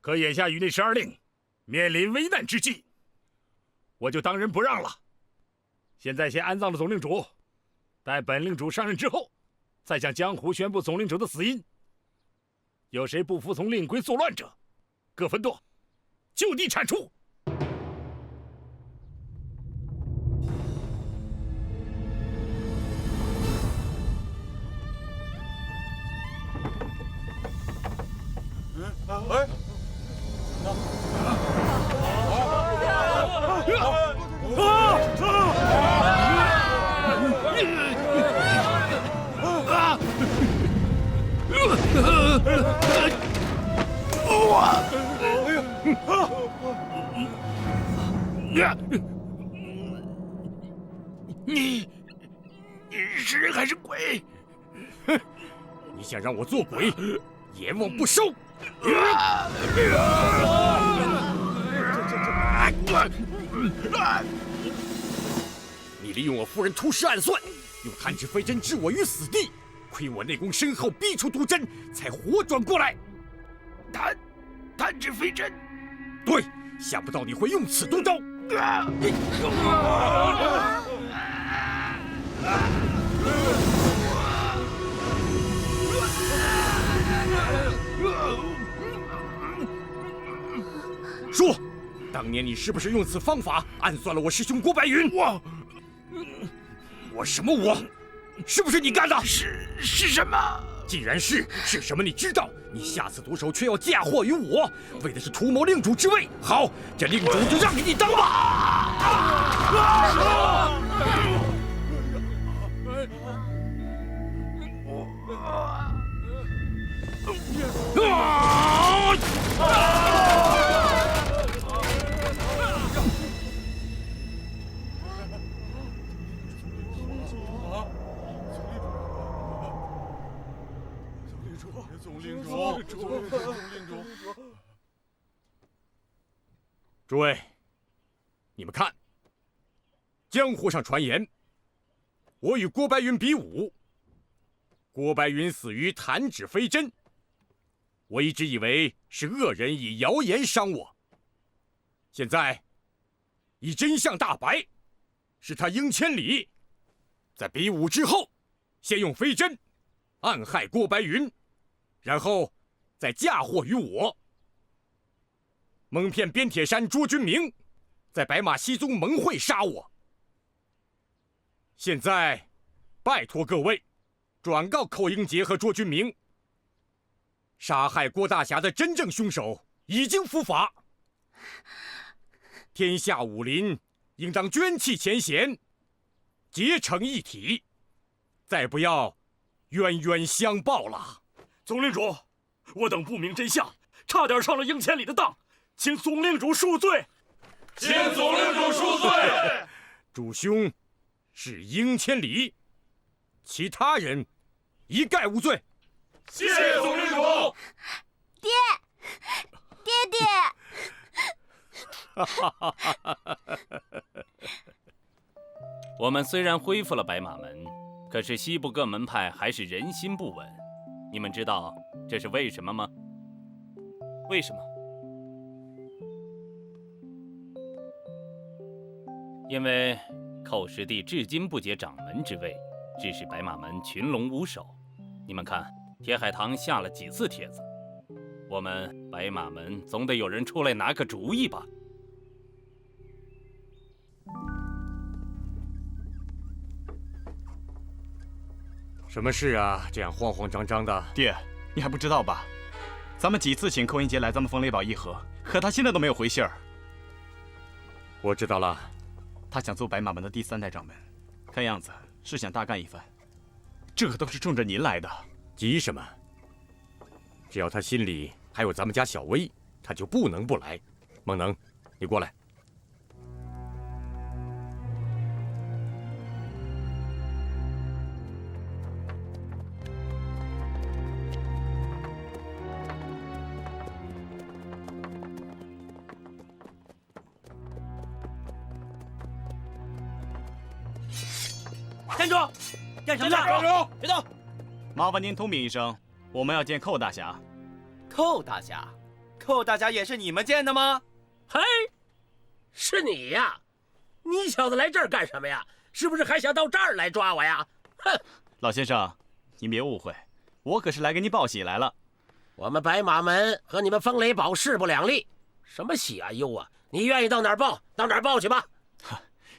可眼下与那12令面临危难之际，我就当仁不让了。现在先安葬了总令主，待本令主上任之后，再向江湖宣布总令主的死因。有谁不服从令规作乱者，各分舵，就地铲除。哎！你是人还是鬼？哼！你想让我做鬼，阎王不收！你利用我夫人图施暗算，用弹指飞针置我于死地，亏我内功深厚，逼出毒针，才活转过来。弹指飞针，对，想不到你会用此毒招。说，当年你是不是用此方法暗算了我师兄郭白云？我什么我？是不是你干的？是什么？既然是什么？你知道，你下次毒手却要嫁祸于我，为的是图谋令主之位。好，这令主就让给你当吧。诸位，你们看，江湖上传言，我与郭白云比武，郭白云死于弹指飞针。我一直以为是恶人以谣言伤我，现在已真相大白，是他应千里在比武之后，先用飞针暗害郭白云，然后再嫁祸于我。蒙骗边铁山卓君明，在白马西宗盟会杀我。现在，拜托各位，转告寇英杰和卓君明，杀害郭大侠的真正凶手已经伏法。天下武林应当捐弃前嫌，结成一体，再不要冤冤相报了。总令主，我等不明真相，差点上了应千里的当。请总令主恕罪，请总令主恕罪。主凶是应千里，其他人一概无罪。谢总令主。爹，我们虽然恢复了白马门，可是西部各门派还是人心不稳。你们知道这是为什么吗？为什么？因为寇师弟至今不解掌门之位，致使白马门群龙无首。你们看，铁海棠下了几次帖子，我们白马门总得有人出来拿个主意吧。什么事啊？这样慌慌张张的。爹，你还不知道吧？咱们几次请寇英杰来咱们风雷堡议和，可他现在都没有回信儿。我知道了。他想做白马门的第3代掌门，看样子是想大干一番。这可都是冲着您来的。急什么？只要他心里还有咱们家小薇，他就不能不来。孟能，你过来。站住！干什么呢？站住！别动！麻烦您通禀一声，我们要见寇大侠。寇大侠，寇大侠也是你们建的吗？嘿，是你呀！你小子来这儿干什么呀？是不是还想到这儿来抓我呀？哼！老先生，您别误会，我可是来给你报喜来了。我们白马门和你们风雷堡势不两立，什么喜啊忧啊？你愿意到哪儿报，到哪儿报去吧。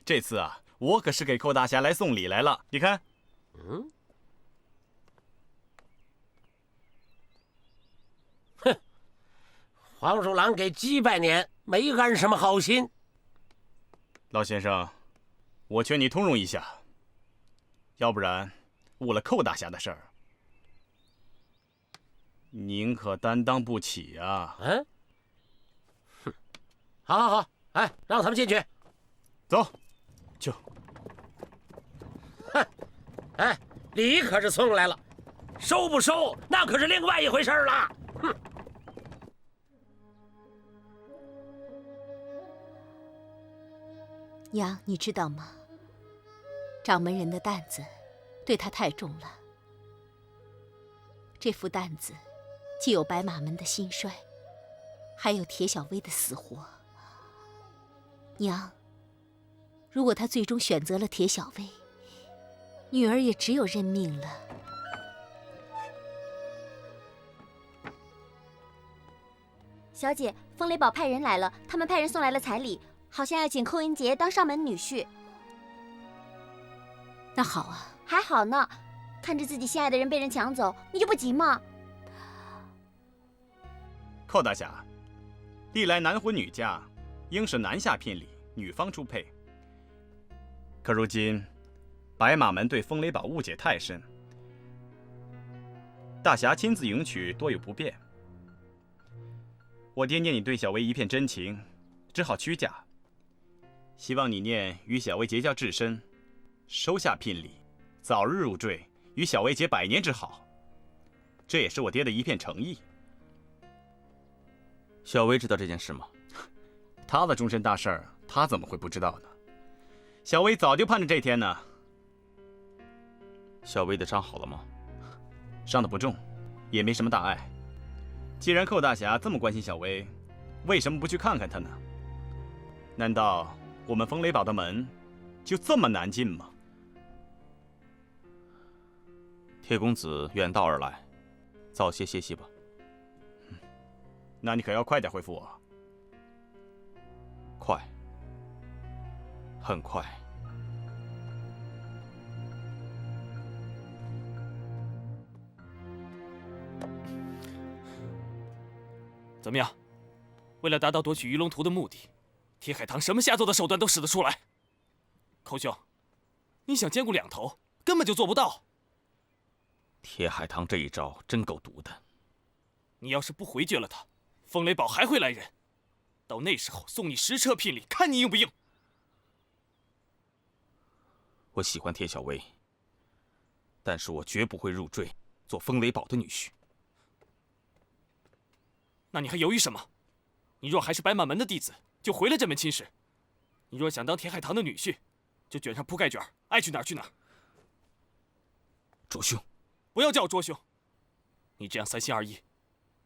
这次啊，我可是给寇大侠来送礼来了。你看，哼，黄鼠狼给鸡拜年，没安什么好心。老先生，我劝你通融一下，要不然误了寇大侠的事儿，您可担当不起啊。哼，好，哎，让他们进去。走，就。哼，哎，礼可是送来了，收不收那可是另外一回事了。哼。娘，你知道吗？掌门人的担子对他太重了。这副担子既有白马门的兴衰，还有铁小薇的死活。娘，如果他最终选择了铁小薇，女儿也只有认命了。小姐，风雷堡派人来了，他们派人送来了彩礼，好像要请寇英杰当上门女婿。那好啊，还好呢。看着自己心爱的人被人抢走，你就不急吗？寇大侠，历来男婚女嫁，应是男下聘礼，女方出配。可如今，白马门对风雷堡误解太深，大侠亲自迎娶多有不便。我爹念你对小薇一片真情，只好屈驾。希望你念与小薇结交至深，收下聘礼，早日入赘，与小薇结百年之好。这也是我爹的一片诚意。小薇知道这件事吗？他的终身大事儿，他怎么会不知道呢？小薇早就盼着这天呢。小薇的伤好了吗？伤得不重，也没什么大碍。既然寇大侠这么关心小薇，为什么不去看看她呢？难道我们风雷堡的门就这么难进吗？铁公子远道而来，早些歇息吧。那你可要快点回复我。快，很快。怎么样？为了达到夺取鱼龙图的目的，铁海棠什么下作的手段都使得出来。寇兄，你想兼顾两头，根本就做不到。铁海棠这一招真够毒的。你要是不回绝了他，风雷堡还会来人。到那时候送你10车聘礼，看你应不应。我喜欢铁小薇，但是我绝不会入赘做风雷堡的女婿。那你还犹豫什么？你若还是白马门的弟子，就回了这门亲事；你若想当铁海棠的女婿，就卷上铺盖卷，爱去哪儿去哪儿。卓兄，不要叫我卓兄，你这样三心二意，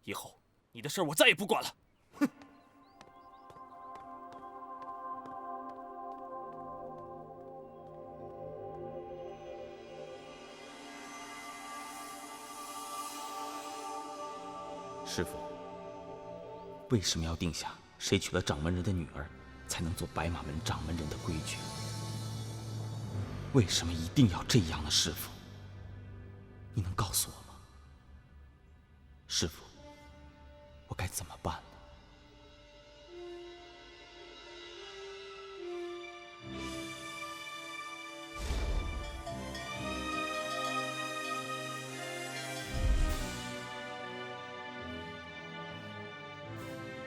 以后你的事儿我再也不管了。哼！师父，为什么要定下谁娶了掌门人的女儿才能做白马门掌门人的规矩？为什么一定要这样呢？师父，你能告诉我吗？师父，我该怎么办呢？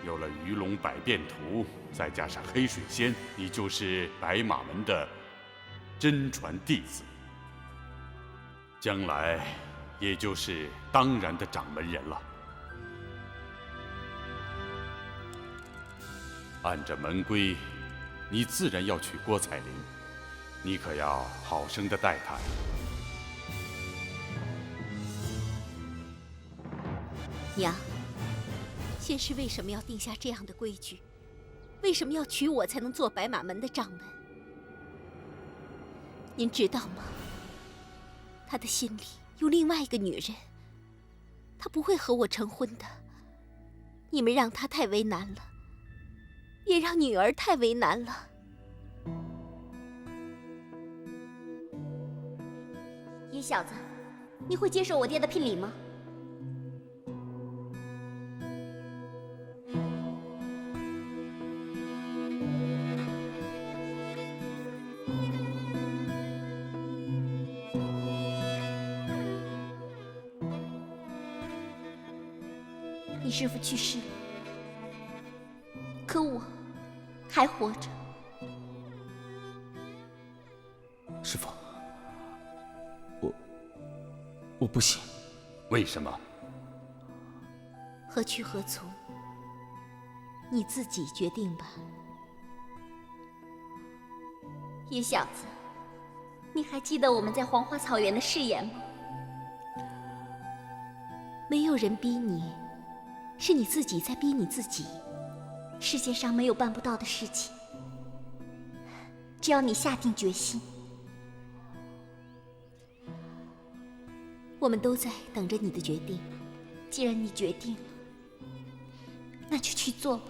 有了鱼龙百变图，再加上黑水仙，你就是白马门的真传弟子，将来也就是当然的掌门人了。按着门规，你自然要娶郭彩玲，你可要好生的待她呀。娘，先师为什么要定下这样的规矩？为什么要娶我才能做白马门的掌门？您知道吗？他的心里有另外一个女人，他不会和我成婚的。你们让他太为难了，也让女儿太为难了。野小子，你会接受我爹的聘礼吗？你师父去世了，可我还活着。师父，我不行。为什么？何去何从，你自己决定吧。野小子，你还记得我们在黄花草原的誓言吗？没有人逼你，是你自己在逼你自己。世界上没有办不到的事情，只要你下定决心。我们都在等着你的决定。既然你决定了，那就去做吧。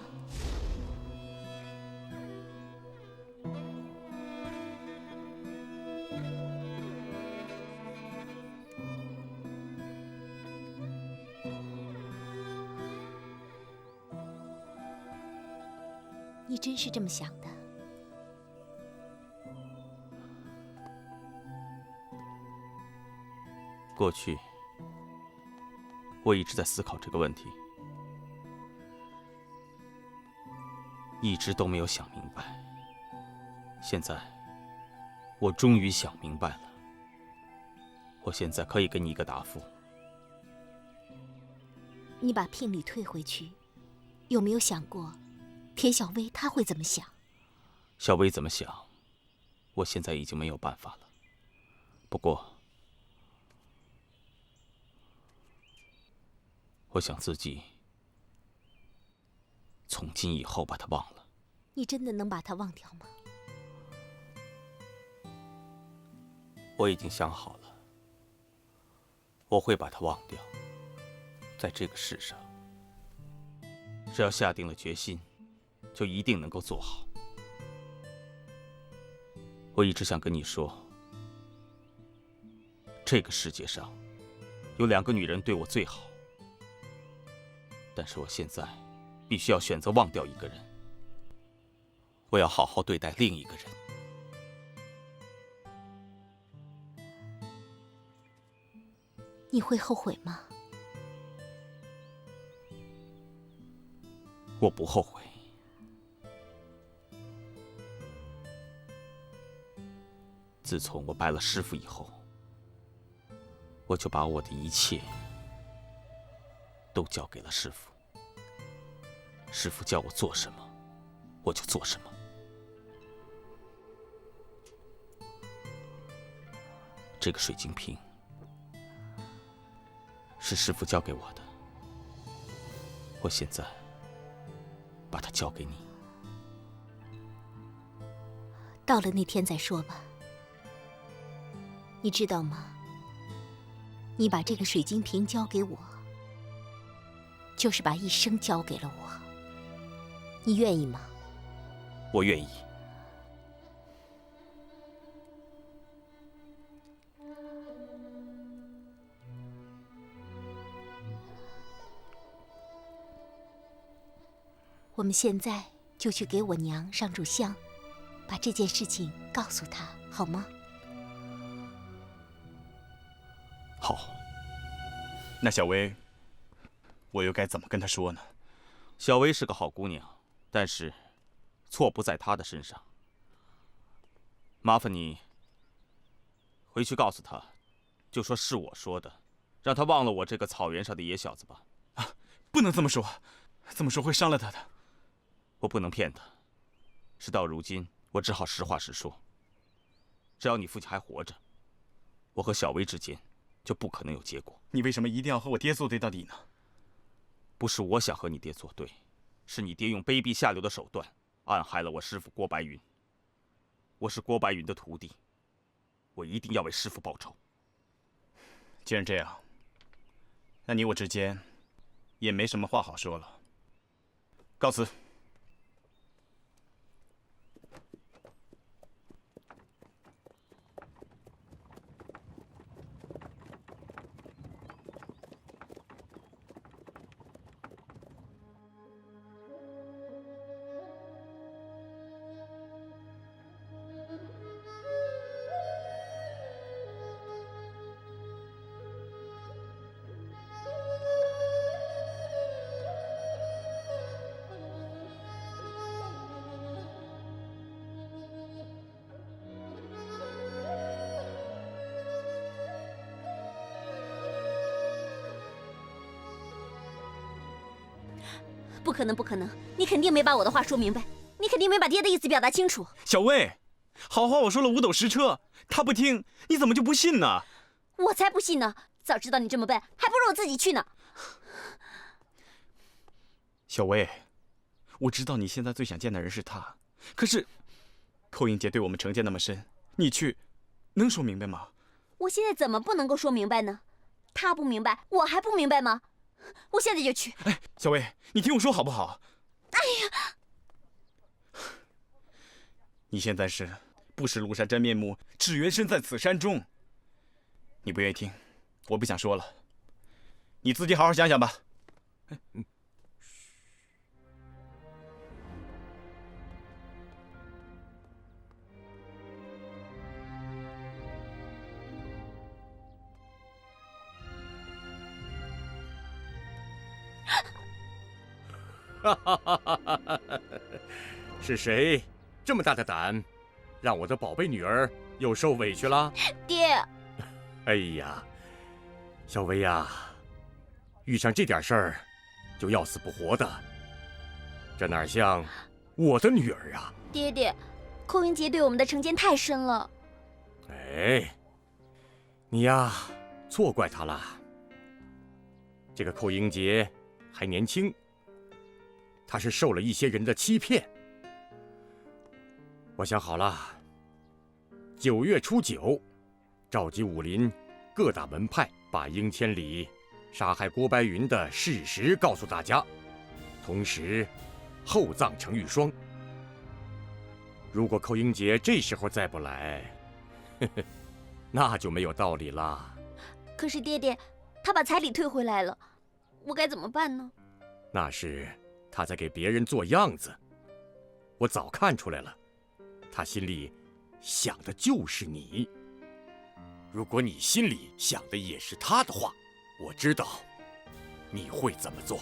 你真是这么想的？过去，我一直在思考这个问题，一直都没有想明白。现在，我终于想明白了。我现在可以给你一个答复。你把聘礼退回去，有没有想过，铁小薇她会怎么想？小薇怎么想，我现在已经没有办法了。不过，我想自己从今以后把她忘了。你真的能把她忘掉吗？我已经想好了，我会把她忘掉。在这个世上，只要下定了决心，就一定能够做好。我一直想跟你说，这个世界上有2个女人对我最好，但是我现在必须要选择忘掉一个人，我要好好对待另一个人。你会后悔吗？我不后悔。自从我拜了师父以后，我就把我的一切都交给了师父。师父叫我做什么，我就做什么。这个水晶瓶是师父交给我的，我现在把它交给你。到了那天再说吧。你知道吗？你把这个水晶瓶交给我，就是把一生交给了我。你愿意吗？我愿意。我们现在就去给我娘上炷香，把这件事情告诉她，好吗？好。那小薇，我又该怎么跟她说呢？小薇是个好姑娘，但是错不在她的身上。麻烦你回去告诉她，就说是我说的，让她忘了我这个草原上的野小子吧。啊，不能这么说，这么说会伤了她的。我不能骗她。事到如今，我只好实话实说。只要你父亲还活着，我和小薇之间就不可能有结果。你为什么一定要和我爹作对到底呢？不是我想和你爹作对，是你爹用卑鄙下流的手段暗害了我师父郭白云。我是郭白云的徒弟，我一定要为师父报仇。既然这样，那你我之间也没什么话好说了。告辞。不可能，不可能！你肯定没把我的话说明白，你肯定没把爹的意思表达清楚。小薇，好话我说了五斗十车，他不听，你怎么就不信呢？我才不信呢！早知道你这么笨，还不如我自己去呢。小薇，我知道你现在最想见的人是他，可是寇英杰对我们成见那么深，你去能说明白吗？我现在怎么不能够说明白呢？他不明白，我还不明白吗？我现在就去。哎，小薇，你听我说好不好？哎呀，你现在是不识庐山真面目，只缘身在此山中。你不愿意听，我不想说了，你自己好好想想吧。是谁这么大的胆，让我的宝贝女儿又受委屈了？爹！哎呀，小薇呀，遇上这点事儿就要死不活的，这哪像我的女儿啊！爹爹，寇英杰对我们的成见太深了。哎，你呀，错怪他了。这个寇英杰还年轻，他是受了一些人的欺骗。我想好了，9月初9，召集武林各大门派，把英千里杀害郭白云的事实告诉大家，同时厚葬程玉霜。如果寇英杰这时候再不来，那就没有道理了。可是爹爹，他把彩礼退回来了，我该怎么办呢？那是他在给别人做样子，我早看出来了，他心里想的就是你。如果你心里想的也是他的话，我知道你会怎么做。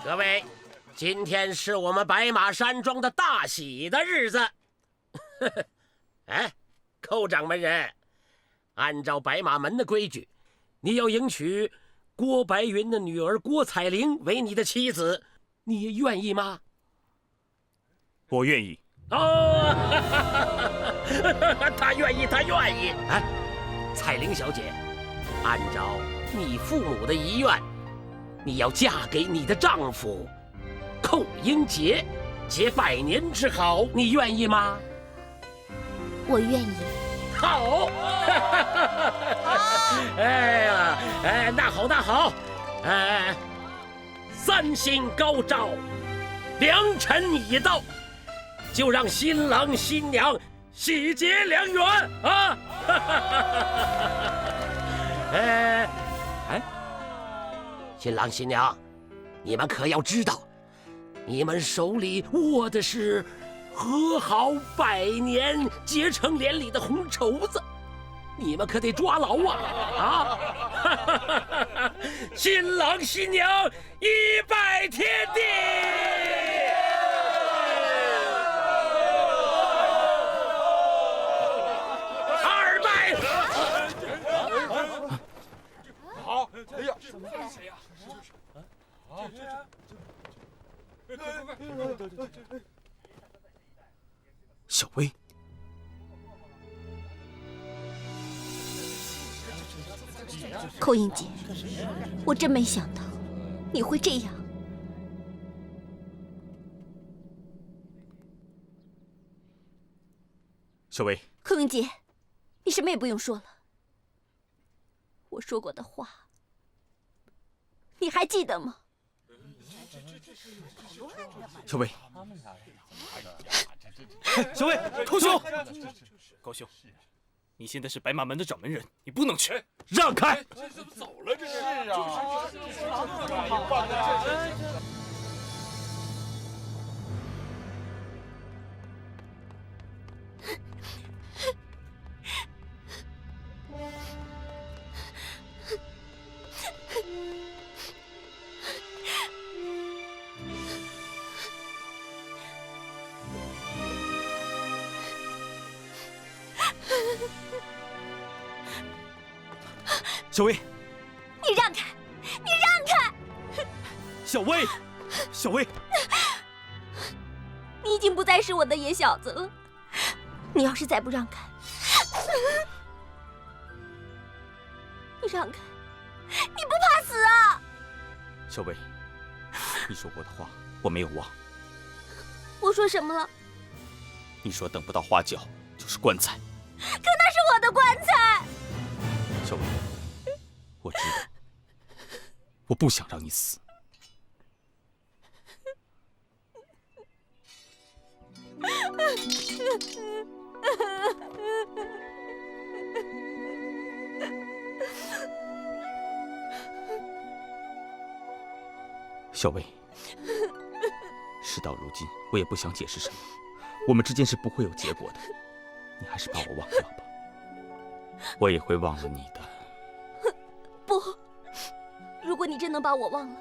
各位，今天是我们白马山庄的大喜的日子。哎，寇掌门人，按照白马门的规矩，你要迎娶郭白云的女儿郭彩玲为你的妻子，你愿意吗？我愿意。哦，他愿意，他愿意。哎，彩玲小姐，按照你父母的遗愿，你要嫁给你的丈夫寇英杰，结百年之好，你愿意吗？我愿意。好。哎呀，哎，那好，那好，哎，三星高照，良辰已到，就让新郎新娘喜结良缘啊！哎，新郎新娘，你们可要知道，你们手里握的是和好百年、结成连理的红绸子，你们可得抓牢啊！新郎新娘一拜天地。好，哎呀，谁呀？小薇，寇英杰，我真没想到你会这样。小薇，寇英杰，你什么也不用说了。我说过的话，你还记得吗？小薇，小薇，寇兄，高兄，你现在是白马门的掌门人，你不能去。让开！这怎么走了？这是啊！小薇，你让开！你让开！小薇，小薇，你已经不再是我的野小子了。你要是再不让开，你让开！你不怕死啊？小薇，你说过的话我没有忘。我说什么了？你说等不到花轿就是棺材。可那是我的棺材。小薇，我知道，我不想让你死。小薇，事到如今，我也不想解释什么，我们之间是不会有结果的，你还是把我忘掉吧，我也会忘了你的。不，如果你真能把我忘了，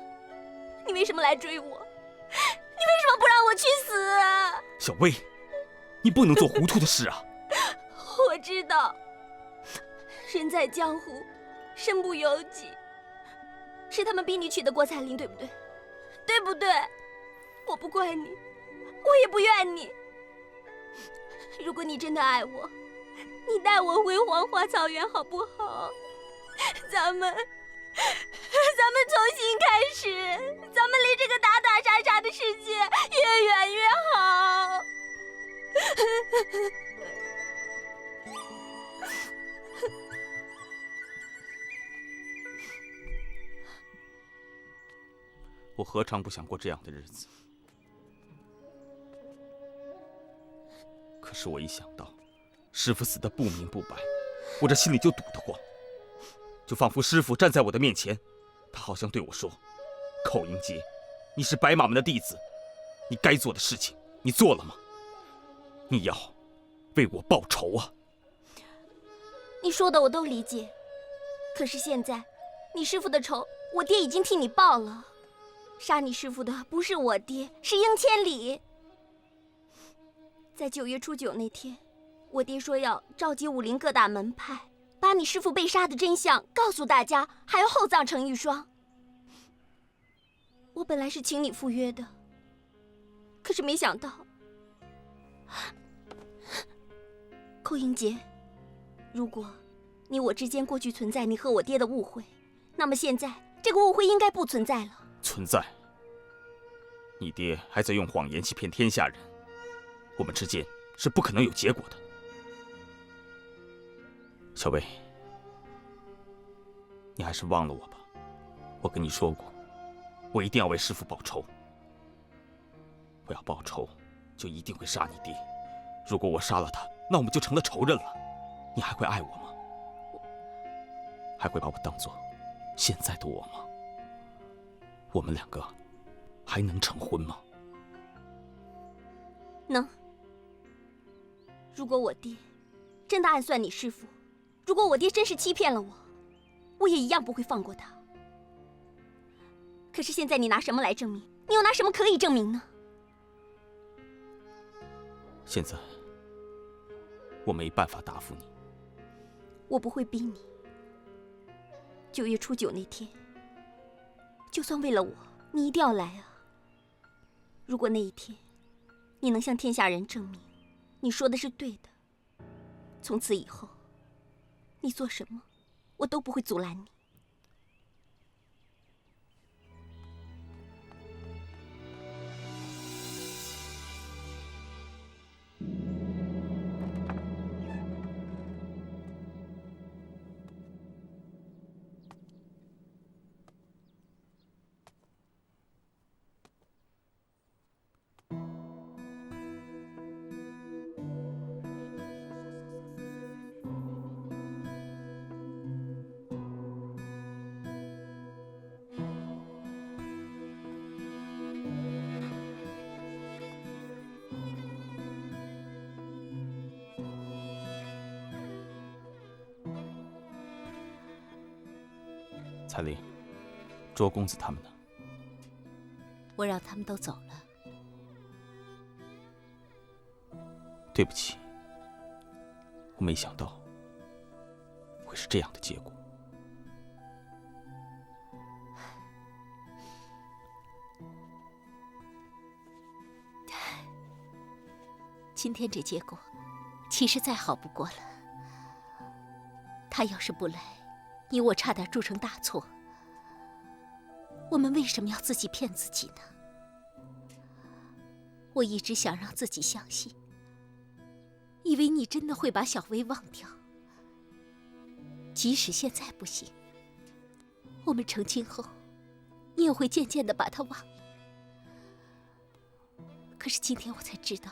你为什么来追我？你为什么不让我去死啊？小薇，你不能做糊涂的事啊！我知道，人在江湖，身不由己，是他们逼你娶的郭采玲，对不对？对不对？我不怪你，我也不怨你。如果你真的爱我，你带我回黄花草原好不好？咱们重新开始，咱们离这个打打杀杀的世界越远越好。我何尝不想过这样的日子？可是我一想到师父死得不明不白，我这心里就堵得慌，就仿佛师父站在我的面前，他好像对我说：“寇英杰，你是白马门的弟子，你该做的事情你做了吗？你要为我报仇啊！”你说的我都理解，可是现在你师父的仇，我爹已经替你报了。杀你师父的不是我爹，是应千里。在9月初9那天，我爹说要召集武林各大门派，把你师父被杀的真相告诉大家，还要厚葬程玉霜。我本来是请你赴约的，可是没想到，寇英杰，如果你我之间过去存在你和我爹的误会，那么现在这个误会应该不存在了。存在。你爹还在用谎言欺骗天下人，我们之间是不可能有结果的。小薇，你还是忘了我吧。我跟你说过，我一定要为师父报仇。我要报仇，就一定会杀你爹。如果我杀了他，那我们就成了仇人了。你还会爱我吗？还会把我当做现在的我吗？我们两个还能成婚吗？能。如果我爹真的暗算你师父，如果我爹真是欺骗了我，我也一样不会放过他。可是现在你拿什么来证明？你又拿什么可以证明呢？现在我没办法答复你。我不会逼你。9月初9那天，就算为了我，你一定要来啊！如果那一天，你能向天下人证明你说的是对的，从此以后，你做什么，我都不会阻拦你。彩玲，卓公子他们呢？我让他们都走了。对不起，我没想到会是这样的结果。今天这结果，其实再好不过了。他要是不来，你我差点铸成大错。我们为什么要自己骗自己呢？我一直想让自己相信，以为你真的会把小薇忘掉。即使现在不行，我们成亲后，你也会渐渐地把她忘了。可是今天我才知道，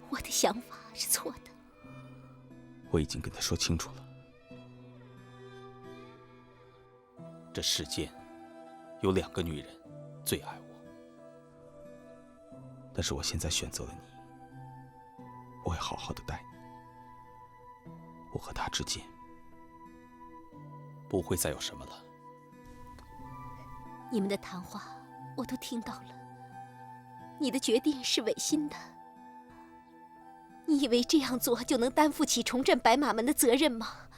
我的想法是错的。我已经跟他说清楚了。这世间有2个女人最爱我，但是我现在选择了你，我会好好的待你。我和他之间不会再有什么了。你们的谈话我都听到了，你的决定是违心的。你以为这样做就能担负起重振白马门的责任吗？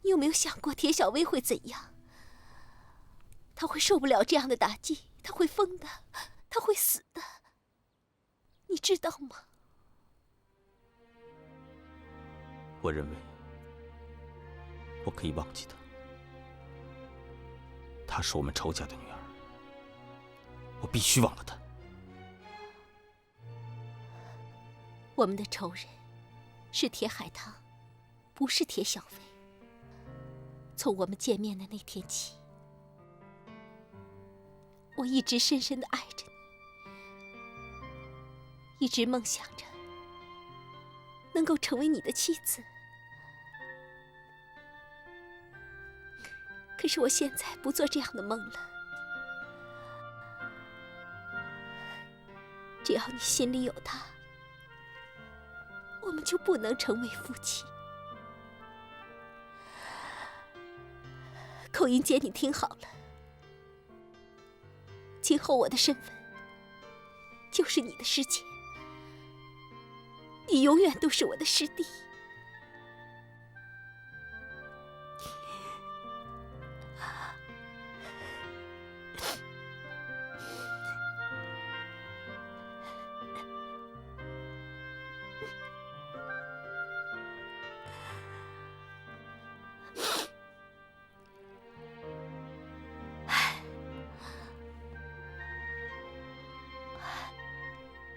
你有没有想过铁小薇会怎样？她会受不了这样的打击，她会疯的，她会死的，你知道吗？我认为我可以忘记她，她是我们仇家的女儿，我必须忘了她。我们的仇人是铁海棠，不是铁小薇。从我们见面的那天起，我一直深深地爱着你，一直梦想着能够成为你的妻子。可是我现在不做这样的梦了。只要你心里有他，我们就不能成为夫妻。口音姐，你听好了，今后我的身份就是你的师姐，你永远都是我的师弟。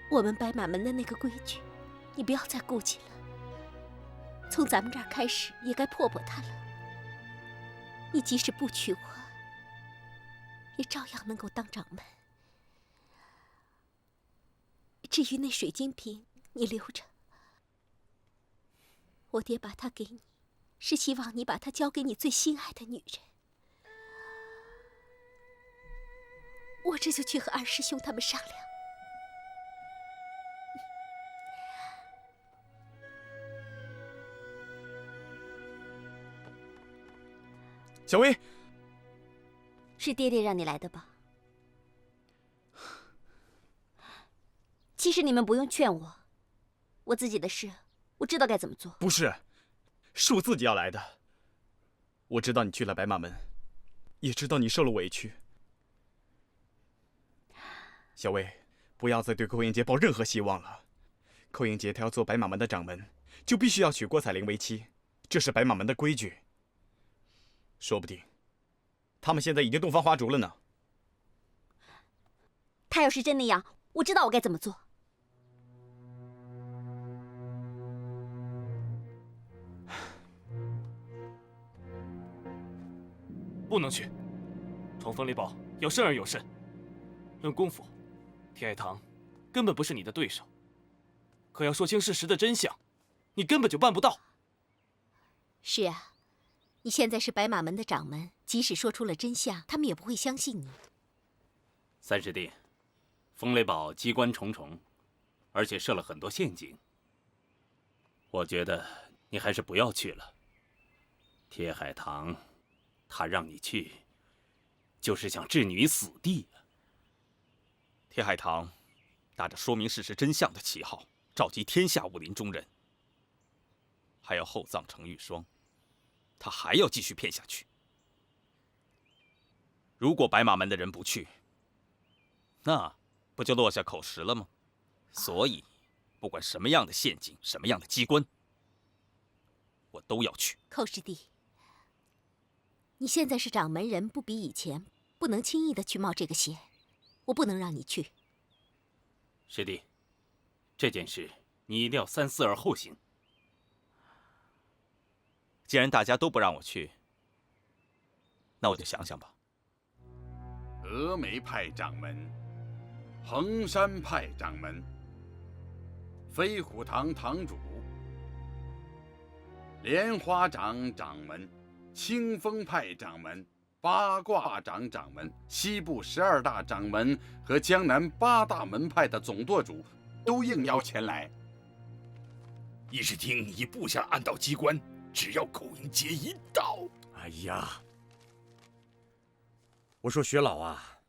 我们白马门的那个规矩，你不要再顾忌了。从咱们这儿开始，也该破破它了。你即使不娶我，也照样能够当掌门。至于那水晶瓶，你留着。我爹把它给你，是希望你把它交给你最心爱的女人。我这就去和二师兄他们商量。小薇，是爹爹让你来的吧？其实你们不用劝我，我自己的事我知道该怎么做。不是，是我自己要来的。我知道你去了白马门，也知道你受了委屈。小薇，不要再对寇英杰抱任何希望了。寇英杰他要做白马门的掌门，就必须要娶郭采玲为妻，这是白马门的规矩。说不定，他们现在已经洞房花烛了呢。他要是真那样，我知道我该怎么做。不能去，闯风雷堡要慎而有慎。论功夫，铁海棠根本不是你的对手。可要说清事实的真相，你根本就办不到。是啊，你现在是白马门的掌门，即使说出了真相，他们也不会相信你。三师弟，风雷堡机关重重，而且设了很多陷阱。我觉得你还是不要去了。铁海棠，他让你去，就是想置你于死地啊！铁海棠打着说明事实真相的旗号，召集天下武林中人，还要厚葬程玉霜，他还要继续骗下去。如果白马门的人不去，那不就落下口实了吗？所以，不管什么样的陷阱，什么样的机关，我都要去。寇师弟，你现在是掌门人，不比以前，不能轻易的去冒这个险，我不能让你去。师弟，这件事你一定要三思而后行。既然大家都不让我去，那我就想想吧。峨眉派掌门，衡山派掌门，飞虎堂堂主，莲花掌掌门，清风派掌门，八卦掌掌门，西部12大掌门和江南8大门派的总舵主都应邀前来。议事厅已布下暗道机关，只要寇英杰一到，哎呀，我说薛老啊，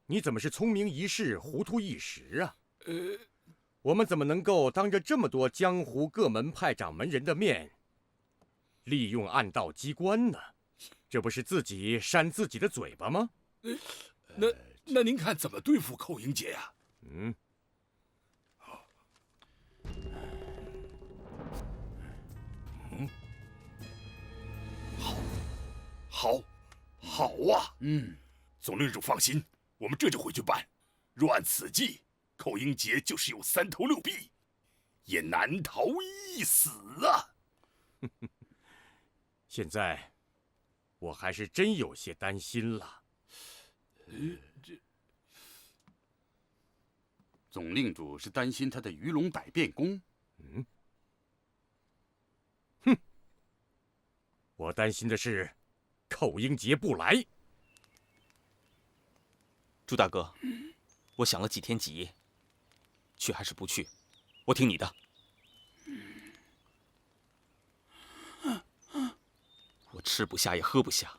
你怎么是聪明一世，糊涂一时啊？我们怎么能够当着这么多江湖各门派掌门人的面，利用暗道机关呢？这不是自己扇自己的嘴巴吗？那您看怎么对付寇英杰呀？好啊！总领主放心，我们这就回去办。若按此计，寇英杰就是有3头6臂，也难逃一死啊！现在我还是真有些担心了。总令主是担心他的鱼龙百变功？我担心的是寇英杰不来。朱大哥，我想了几天几夜，去还是不去，我听你的。我吃不下也喝不下，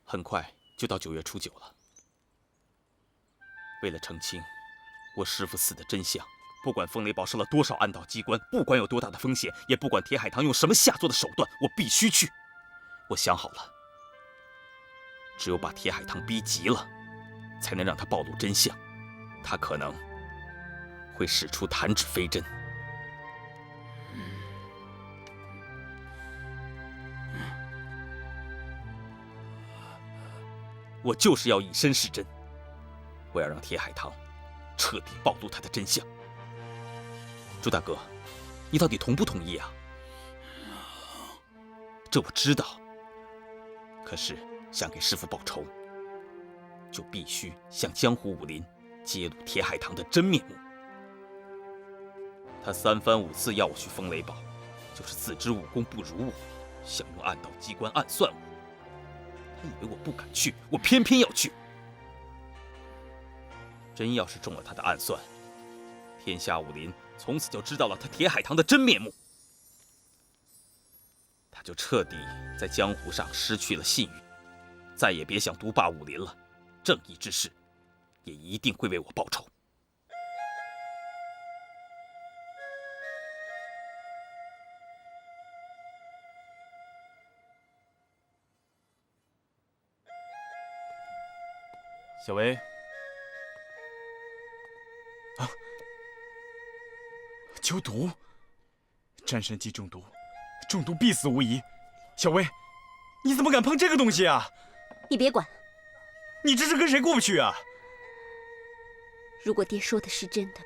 很快就到9月初9了。为了澄清我师父死的真相，不管风雷堡设了多少暗道机关，不管有多大的风险，也不管铁海棠用什么下作的手段，我必须去。我想好了，只有把铁海棠逼急了，才能让他暴露真相。他可能会使出弹指飞针。我就是要以身试真，我要让铁海棠彻底暴露他的真相。朱大哥，你到底同不同意啊？这我知道，可是想给师父报仇，就必须向江湖武林揭露铁海棠的真面目。他3番5次要我去风雷堡，就是自知武功不如我，想用暗道机关暗算我。他以为我不敢去，我偏偏要去。真要是中了他的暗算，天下武林从此就知道了他铁海棠的真面目。他就彻底在江湖上失去了信誉，再也别想独霸武林了。正义之士也一定会为我报仇。小薇，秋毒，沾神剂中毒，中毒必死无疑。小薇，你怎么敢碰这个东西啊？你别管。你这是跟谁过不去啊？如果爹说的是真的，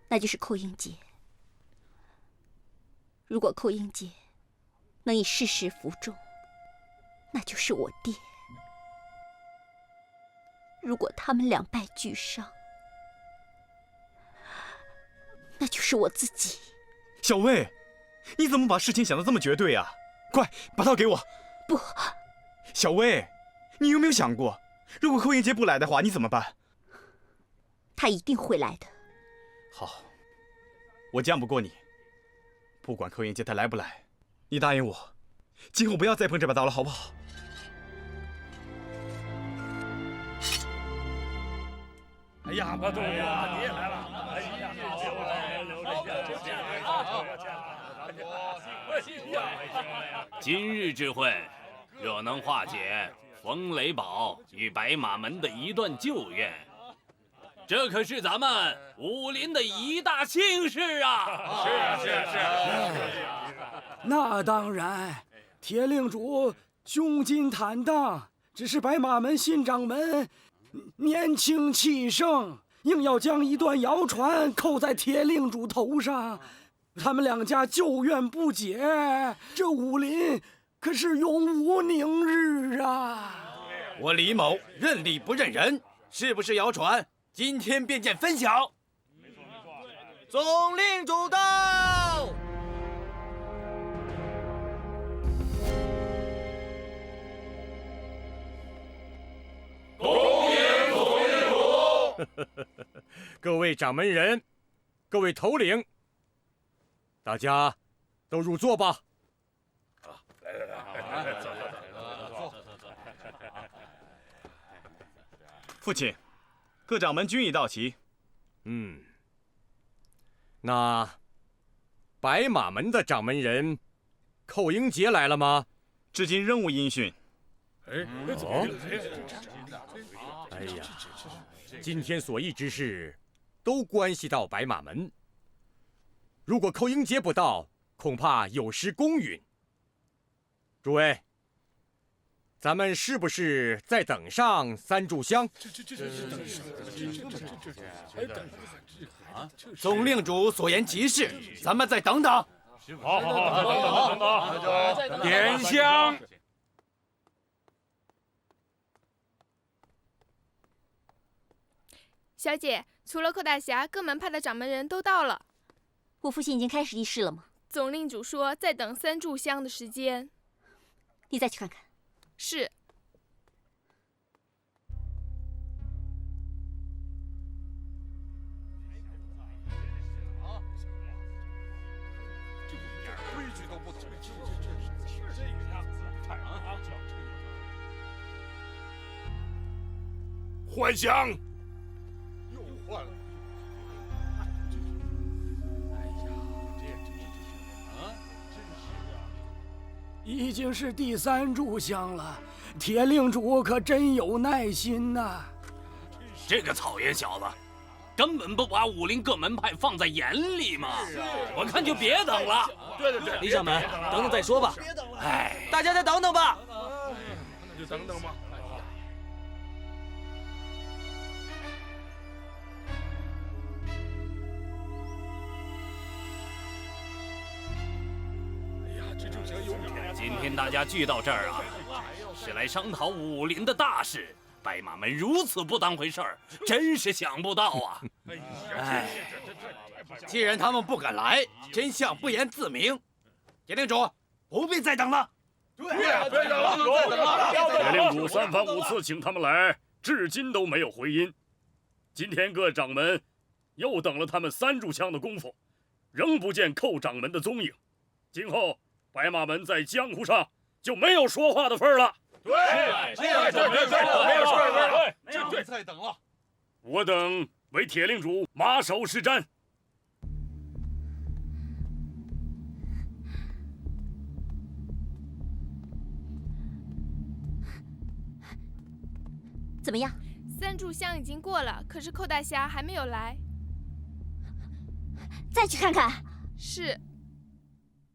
那就是寇英杰。如果寇英杰能以事实服众，那就是我爹。如果他们两败俱伤，那就是我自己。小薇，你怎么把事情想得这么绝对啊？快把刀给我！不，小薇，你有没有想过，如果寇英杰不来的话，你怎么办？他一定会来的。好，我犟不过你。不管寇英杰他来不来，你答应我，今后不要再碰这把刀了，好不好？哎呀，不对呀，爹来了！哎呀，今日之会，若能化解冯雷宝与白马门的一段旧怨，这可是咱们武林的一大幸事啊！是。那当然，铁令主胸襟坦荡，只是白马门新掌门年轻气盛，硬要将一段谣传扣在铁令主头上，他们两家旧怨不解，这武林可是永无宁日啊！我李某认理不认人，是不是谣传？今天便见分晓。总令主到。各位掌门人，各位头领，大家都入座吧。父亲，各掌门均已到齐。那白马门的掌门人寇英杰来了吗？至今仍无音讯。哎呀，今天所议之事，都关系到白马门。如果寇英杰不到，恐怕有失公允。诸位，咱们是不是再等上3炷香？总令主所言极是，咱们再等等。好，点香。小姐，除了寇大侠，各门派的掌门人都到了。我父亲已经开始议事了吗？总令主说再等3炷香的时间。你再去看看。是。规矩都不懂，是这个样子。换香。又换了。已经是第3炷香了，铁令主可真有耐心呐！这个草原小子，根本不把武林各门派放在眼里嘛！我看就别等了。对，李掌门，等等再说吧。哎，大家再等等吧。那就等等吧。今天大家聚到这儿啊，是来商讨武林的大事。白马门如此不当回事儿，真是想不到啊！哎，既然他们不敢来，真相不言自明。铁令主，不必再等了。别等了！铁令主3番5次请他们来，至今都没有回音。今天各掌门又等了他们3炷香的功夫，仍不见寇掌门的踪影。今后白马门在江湖上就没有说话的份儿了。对，没再等了。我等为铁令主马首是瞻。怎么样？3炷香已经过了，可是寇大侠还没有来。再去看看。是。